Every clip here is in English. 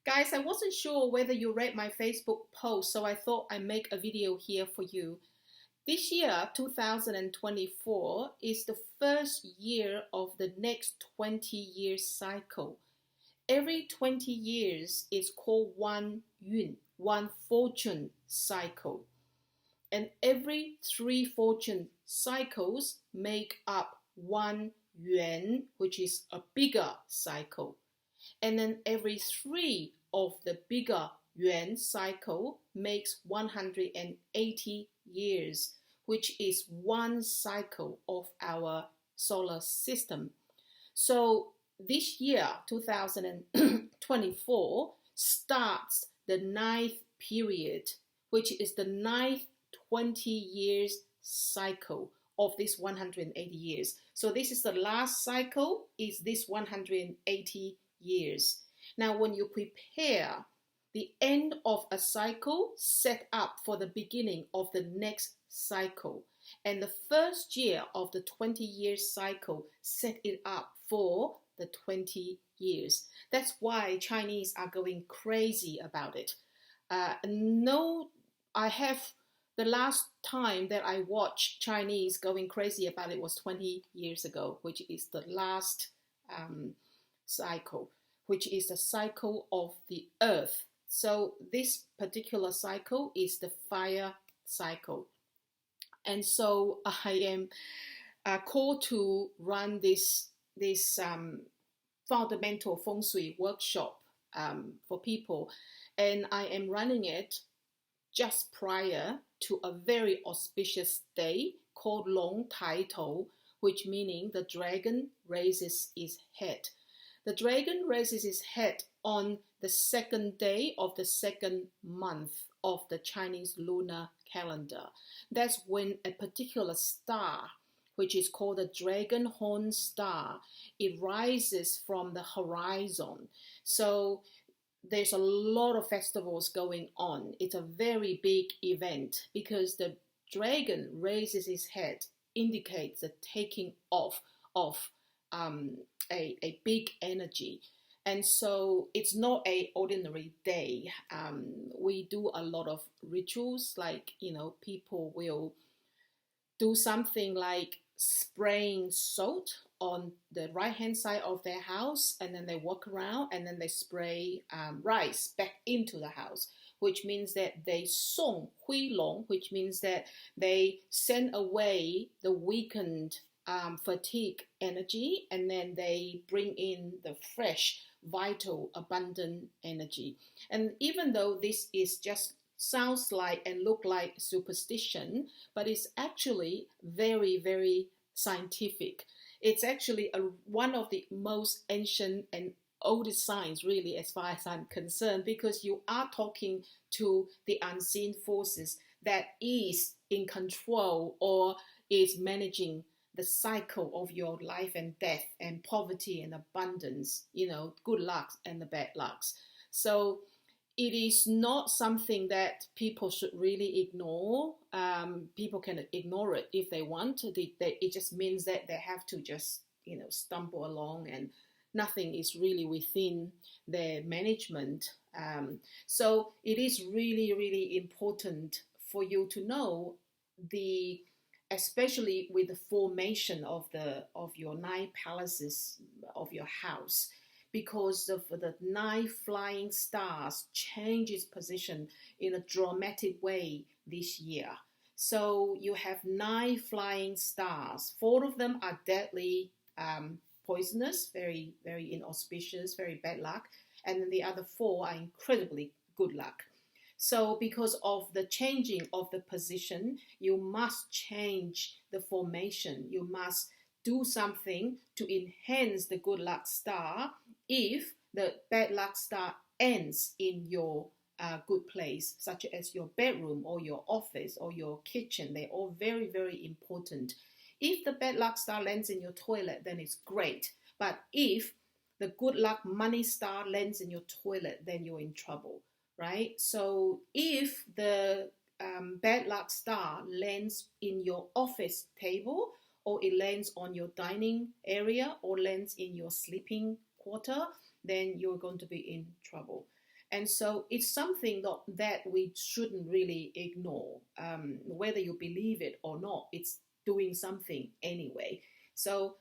Guys, I wasn't sure whether you read my Facebook post, so I thought I'd make a video here for you. This year, 2024, is the first year of the next 20-year cycle. Every 20 years is called one yun, one fortune cycle. And every three fortune cycles make up one yuan, which is a bigger cycle. And then every three of the bigger yuan cycle makes 180 years, which is one cycle of our solar system. So this year, 2024, starts the ninth period, which is the ninth 20 years cycle of this 180 years. So this is the last cycle, is this 180 years. Now, when you prepare the end of a cycle, set up for the beginning of the next cycle. And the first year of the 20-year cycle, set it up for the 20 years. That's why Chinese are going crazy about it. The last time that I watched Chinese going crazy about it was 20 years ago, which is the last cycle, which is the cycle of the earth. So this particular cycle is the fire cycle. And so I am called to run this fundamental Feng Shui workshop for people. And I am running it just prior to a very auspicious day called Long Tai Tou, which meaning the dragon raises its head. The dragon raises its head on the second day of the second month of the Chinese lunar calendar. That's when a particular star, which is called the dragon horn star, it rises from the horizon. So there's a lot of festivals going on. It's a very big event because the dragon raises its head, indicates the taking off of a big energy. And so it's not an ordinary day. We do a lot of rituals, like, people will do something like spraying salt on the right hand side of their house, and then they walk around and then they spray rice back into the house, which means that they song hui long, which means that they send away the weakened fatigue energy, and then they bring in the fresh, vital, abundant energy. And even though this is just sounds like and look like superstition, but it's actually very, very scientific. It's actually one of the most ancient and oldest science, really, as far as I'm concerned, because you are talking to the unseen forces that is in control or is managing the cycle of your life and death and poverty and abundance, good lucks and the bad lucks. So it is not something that people should really ignore. People can ignore it if they want. It just means that they have to just, stumble along, and nothing is really within their management. So it is really, really important for you to know especially with the formation of your 9 palaces of your house, because of the 9 flying stars change its position in a dramatic way this year. So you have 9 flying stars. 4 of them are deadly poisonous, very, very inauspicious, very bad luck. And then the other 4 are incredibly good luck. So because of the changing of the position, you must change the formation. You must do something to enhance the good luck star if the bad luck star ends in your good place, such as your bedroom or your office or your kitchen. They're all very, very important. If the bad luck star lands in your toilet, then it's great. But if the good luck money star lands in your toilet, then you're in trouble, right? So if the bad luck star lands in your office table, or it lands on your dining area, or lands in your sleeping quarter, then you're going to be in trouble. And so it's something that we shouldn't really ignore. Whether you believe it or not, it's doing something anyway. So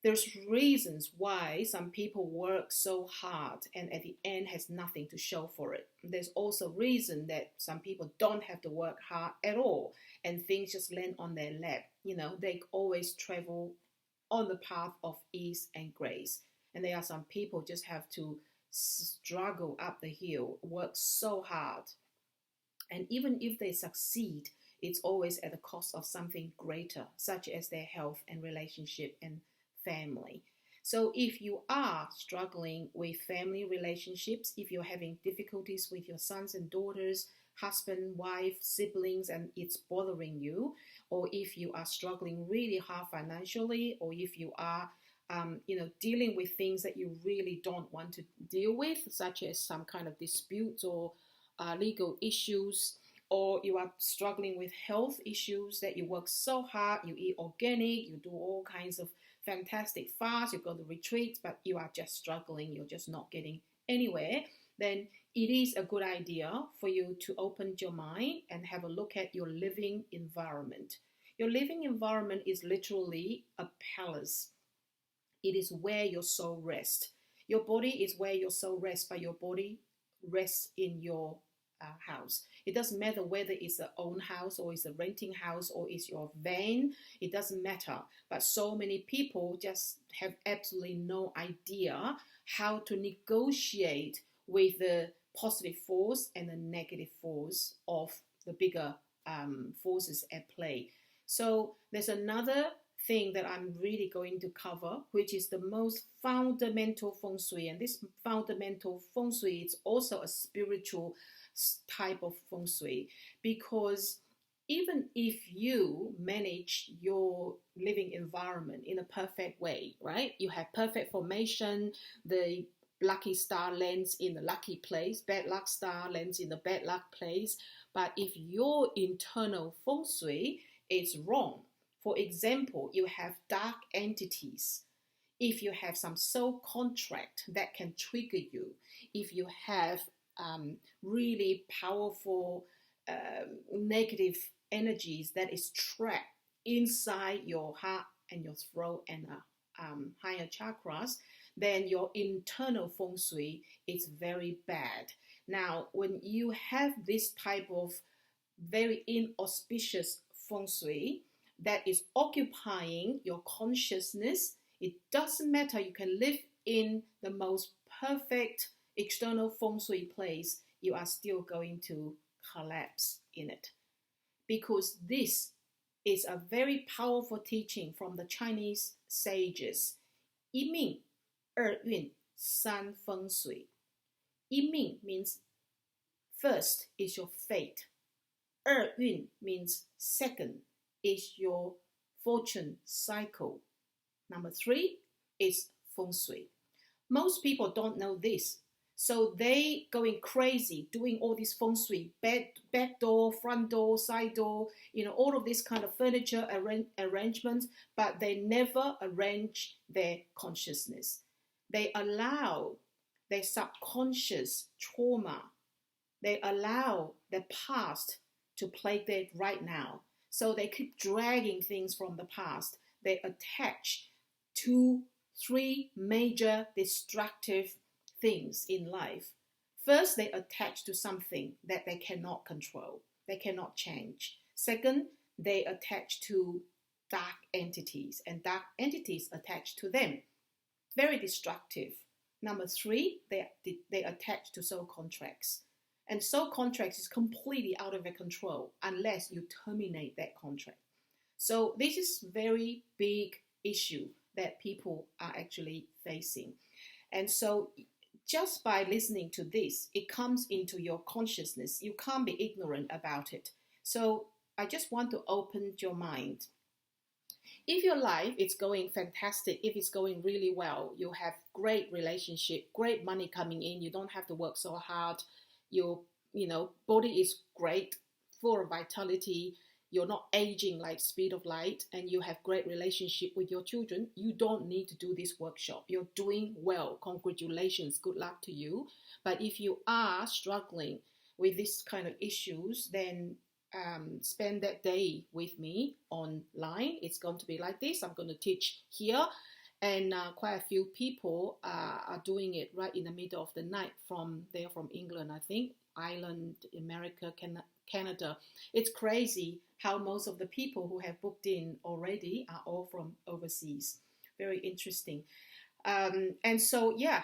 there's reasons why some people work so hard and at the end has nothing to show for it. There's also reason that some people don't have to work hard at all and things just land on their lap. They always travel on the path of ease and grace. And there are some people just have to struggle up the hill, work so hard. And even if they succeed, it's always at the cost of something greater, such as their health and relationship and family. So if you are struggling with family relationships, if you're having difficulties with your sons and daughters, husband, wife, siblings, and it's bothering you, or if you are struggling really hard financially, or if you are dealing with things that you really don't want to deal with, such as some kind of disputes or legal issues, or you are struggling with health issues that you work so hard, you eat organic, you do all kinds of fantastic fasts, you go to retreats, but you are just struggling, you're just not getting anywhere, then it is a good idea for you to open your mind and have a look at your living environment. Your living environment is literally a palace. It is where your soul rests. Your body is where your soul rests, but your body rests in your house. It doesn't matter whether it's a own house or it's a renting house or it's your van. It doesn't matter. But so many people just have absolutely no idea how to negotiate with the positive force and the negative force of the bigger forces at play. So there's another thing that I'm really going to cover, which is the most fundamental feng shui. And this fundamental feng shui is also a spiritual type of feng shui, because even if you manage your living environment in a perfect way, right? You have perfect formation, the lucky star lands in the lucky place, bad luck star lands in the bad luck place. But if your internal feng shui is wrong, for example, you have dark entities, if you have some soul contract that can trigger you, if you have really powerful negative energies that is trapped inside your heart and your throat and higher chakras, then your internal feng shui is very bad. Now, when you have this type of very inauspicious feng shui that is occupying your consciousness, it doesn't matter. You can live in the most perfect external feng shui place, you are still going to collapse in it. Because this is a very powerful teaching from the Chinese sages. 一命二运三风水. 一命 means first is your fate. 二运 means second is your fortune cycle. Number 3 is feng shui. Most people don't know this. So they going crazy, doing all this feng shui, back door, front door, side door, all of this kind of furniture arrangements, but they never arrange their consciousness. They allow their subconscious trauma, they allow the past to plague their right now. So they keep dragging things from the past. They attach 2-3 major destructive things in life. First, they attach to something that they cannot control, they cannot change. Second, they attach to dark entities, and dark entities attach to them. Very destructive. Number 3, they attach to soul contracts. And soul contracts is completely out of their control unless you terminate that contract. So this is very big issue that people are actually facing. And so just by listening to this, it comes into your consciousness. You can't be ignorant about it. So I just want to open your mind. If your life is going fantastic, if it's going really well, you have great relationship, great money coming in, you don't have to work so hard, your body is great, full of vitality, you're not aging like speed of light, and you have great relationship with your children, you don't need to do this workshop. You're doing well. Congratulations. Good luck to you. But if you are struggling with this kind of issues, then spend that day with me online. It's going to be like this. I'm going to teach here, and quite a few people are doing it right in the middle of the night. They're from England, I think, Ireland, America, Canada. It's crazy how most of the people who have booked in already are all from overseas. Very interesting. And so, yeah,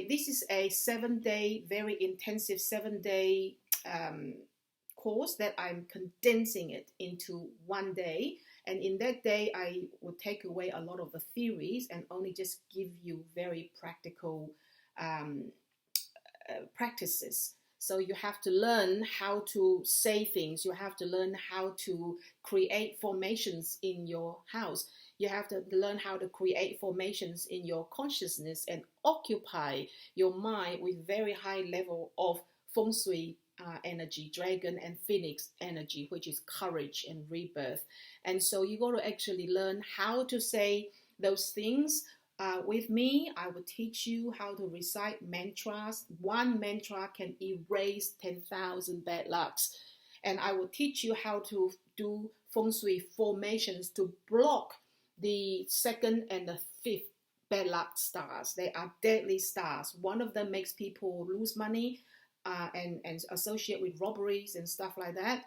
this is a 7-day, very intensive 7-day course that I'm condensing it into one day. And in that day, I will take away a lot of the theories and only just give you very practical practices. So you have to learn how to say things. You have to learn how to create formations in your house. You have to learn how to create formations in your consciousness and occupy your mind with very high level of Feng Shui energy, dragon and phoenix energy, which is courage and rebirth. And so you got to actually learn how to say those things. With me, I will teach you how to recite mantras. One mantra can erase 10,000 bad lucks. And I will teach you how to do Feng Shui formations to block the second and the fifth bad luck stars. They are deadly stars. One of them makes people lose money and associate with robberies and stuff like that.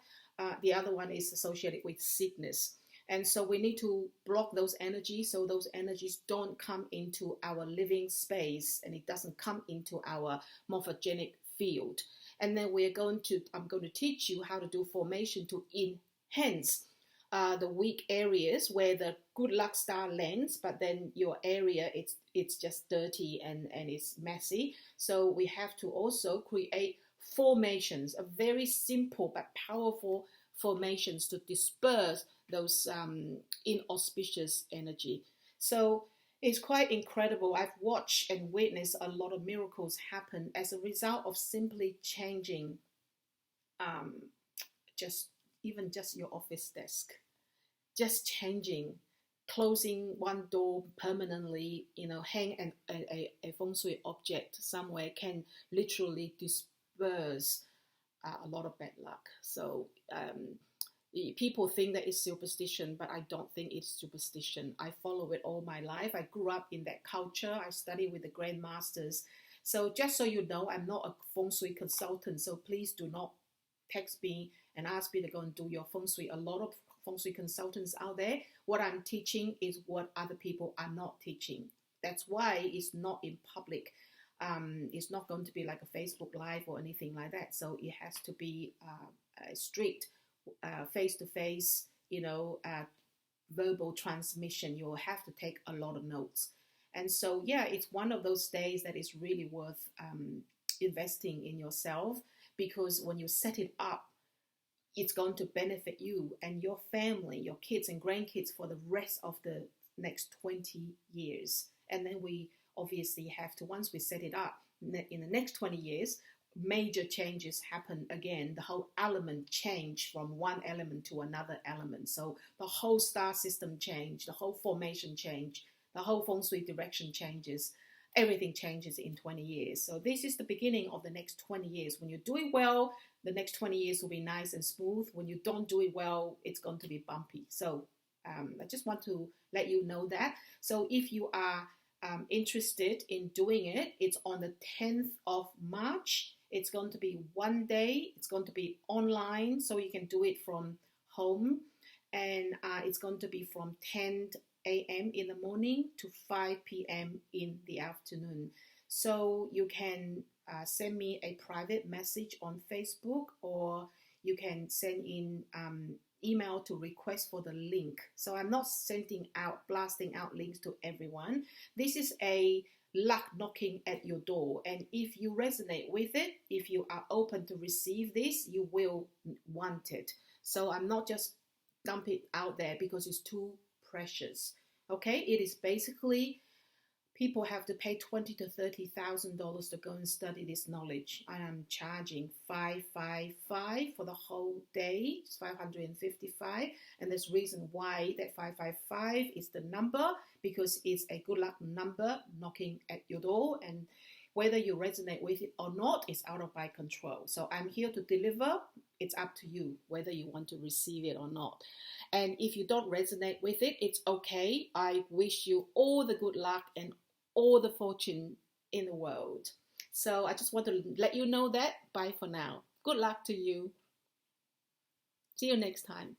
The other one is associated with sickness. And so we need to block those energies so those energies don't come into our living space and it doesn't come into our morphogenic field. And then I'm going to teach you how to do formation to enhance the weak areas where the good luck star lands, but then your area, it's just dirty and it's messy. So we have to also create formations, a very simple but powerful formations to disperse those inauspicious energy. So it's quite incredible. I've watched and witnessed a lot of miracles happen as a result of simply changing just your office desk, just changing, closing one door permanently, hang a Feng Shui object somewhere can literally disperse a lot of bad luck. So people think that it's superstition, but I don't think it's superstition. I follow it all my life. I grew up in that culture. I studied with the grandmasters. So just so you know, I'm not a Feng Shui consultant, so please do not text me and ask me to go and do your Feng Shui. A lot of Feng Shui consultants out there, what I'm teaching is what other people are not teaching. That's why it's not in public. It's not going to be like a Facebook Live or anything like that. So it has to be strict, face-to-face, verbal transmission. You'll have to take a lot of notes. And so, yeah, it's one of those days that is really worth investing in yourself, because when you set it up, it's going to benefit you and your family, your kids and grandkids for the rest of the next 20 years. And then we obviously have to, once we set it up, in the next 20 years, major changes happen again. The whole element change from one element to another element. So the whole star system change, the whole formation change, the whole Feng Shui direction changes. Everything changes in 20 years. So this is the beginning of the next 20 years. When you're doing well, the next 20 years will be nice and smooth. When you don't do it well, it's going to be bumpy. So I just want to let you know that. So if you are interested in doing it, it's on the 10th of March. It's going to be one day. It's going to be online, so you can do it from home. And it's going to be from 10 a.m. in the morning to 5 p.m. in the afternoon. So you can send me a private message on Facebook, or you can send in email to request for the link. So I'm not blasting out links to everyone. This is a luck knocking at your door. And if you resonate with it, if you are open to receive this, you will want it. So I'm not just dump it out there because it's too precious. Okay, it is basically people have to pay $20,000 to go and study this knowledge. I am charging 555 for the whole day. It's 555, and there's reason why that 555 is the number, because it's a good luck number knocking at your door, and whether you resonate with it or not is out of my control. So I'm here to deliver. It's up to you whether you want to receive it or not. And if you don't resonate with it, it's okay. I wish you all the good luck and all the fortune in the world. So I just want to let you know that. Bye for now. Good luck to you. See you next time.